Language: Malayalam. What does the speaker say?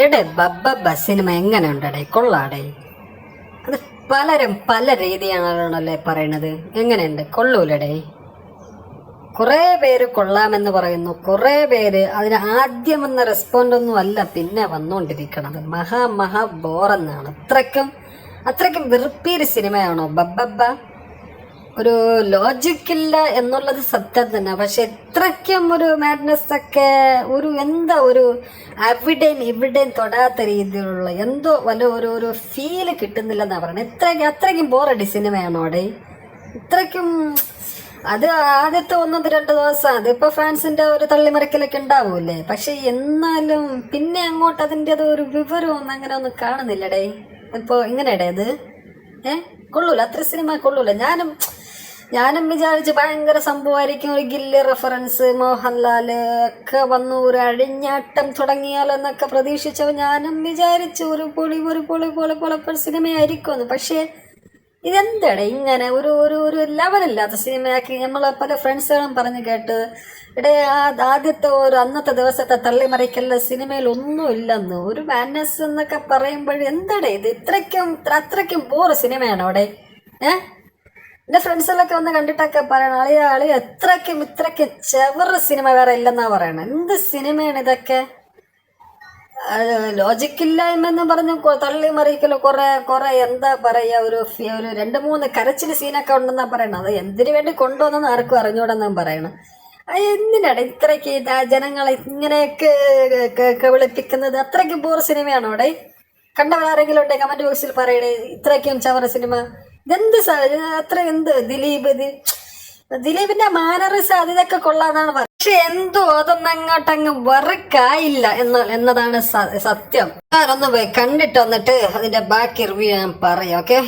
എടേ ബബ്ബ സിനിമ എങ്ങനെ ഉണ്ടടേ? കൊള്ളാടേ? അത് പലരും പല രീതിയാണല്ലേ പറയണത്. എങ്ങനെയുണ്ട്? കൊള്ളൂലടേ? കുറേ പേര് കൊള്ളാമെന്ന് പറയുന്നു, കുറേ പേര് അതിന് ആദ്യം വന്ന റെസ്പോണ്ടൊന്നും അല്ല പിന്നെ വന്നുകൊണ്ടിരിക്കണത്. മഹാ ബോറെന്നാണ്. അത്രയ്ക്കും വെറുപ്പീര് സിനിമയാണോ ബബ്ബ? ഒരു ലോജിക്കില്ല എന്നുള്ളത് സത്യം തന്നെ. പക്ഷെ ഇത്രയ്ക്കും ഒരു മാഡ്നസ് ഒക്കെ ഒരു അവിടെയും തൊടാത്ത രീതിയിലുള്ള എന്തോ ഒരു ഫീല് കിട്ടുന്നില്ലെന്നാണ് പറയുന്നത്. അത്രയ്ക്കും ബോറടി സിനിമയാണോ അവിടെ? ഇത്രയ്ക്കും അത് ആദ്യത്തെ 1-2 ദിവസം അതിപ്പോ ഫാൻസിന്റെ ഒരു തള്ളിമറിക്കലൊക്കെ ഉണ്ടാവൂലേ. പക്ഷെ എന്നാലും പിന്നെ അങ്ങോട്ട് അതിൻ്റെ ഒരു വിവരമൊന്നും അങ്ങനെ ഒന്നും കാണുന്നില്ലടേ. ഇപ്പൊ ഇങ്ങനെയടേ അത് കൊള്ളൂല, അത്ര സിനിമ കൊള്ളൂല. ഞാനും വിചാരിച്ച് ഭയങ്കര സംഭവമായിരിക്കും, ഒരു ഗില്ലി റെഫറൻസ്, മോഹൻലാല് ഒക്കെ വന്നു ഒരു അഴിഞ്ഞാട്ടം തുടങ്ങിയാലോ എന്നൊക്കെ പ്രതീക്ഷിച്ചപ്പോൾ ഞാനും വിചാരിച്ചു ഒരു പൊളി സിനിമയായിരിക്കുമെന്ന്. പക്ഷേ ഇതെന്താടേ ഇങ്ങനെ ഒരു ലെവലില്ലാത്ത സിനിമയാക്കി. നമ്മളെ പല ഫ്രണ്ട്സുകളും പറഞ്ഞു കേട്ട് ആദ്യത്തെ അന്നത്തെ ദിവസത്തെ തള്ളിമറിക്കലുള്ള സിനിമയിൽ ഒന്നും ഇല്ലെന്ന്. ഒരു മാനസ് എന്നൊക്കെ പറയുമ്പോൾ എന്താടേ ഇത്? അത്രയ്ക്കും ബോറ് സിനിമയാണോ അവിടെ? എൻ്റെ ഫ്രണ്ട്സുകളൊക്കെ വന്ന് കണ്ടിട്ടൊക്കെ പറയണം, അളിയ ഇത്രയ്ക്കും ചെവറ് സിനിമ വേറെ ഇല്ലെന്നാ പറയണത്. എന്ത് സിനിമയാണ് ഇതൊക്കെ? ലോജിക്കില്ലായ്മെന്ന് പറഞ്ഞു തള്ളി മറിക്കലോ കുറെ എന്താ പറയാ, ഒരു 2-3 കരച്ചിൽ സീനൊക്കെ ഉണ്ടെന്നാ പറയണത്. അത് എന്തിനു വേണ്ടി കൊണ്ടുവന്നെന്ന് ആർക്കും അറിഞ്ഞൂടെന്നാ പറയണം. എന്തിനാണ് ഇത്രയ്ക്ക് ജനങ്ങളെ ഇങ്ങനെയൊക്കെ വിളിപ്പിക്കുന്നത്? അത്രയ്ക്ക് ബോർ സിനിമയാണോ അവിടെ? കണ്ടവരാരെങ്കിലും ഉണ്ടെ കമന്റ് ബോക്സിൽ പറയണേ. ഇത്രയ്ക്കും ചവറ സിനിമ ഇതെന്ത് എന്ത് ദിലീപിന്റെ മാനറിസ് ഇതൊക്കെ കൊള്ളാന്നാണ് പറയുന്നത്. പക്ഷെ എന്തോ അതൊന്നും അങ്ങോട്ടങ്ങ് വർക്കായില്ല എന്നതാണ് സത്യം. ഞാനൊന്ന് പോയി കണ്ടിട്ട് വന്നിട്ട് അതിന്റെ ബാക്കി റിവ്യൂ ഞാൻ പറയാം. ഓക്കെ.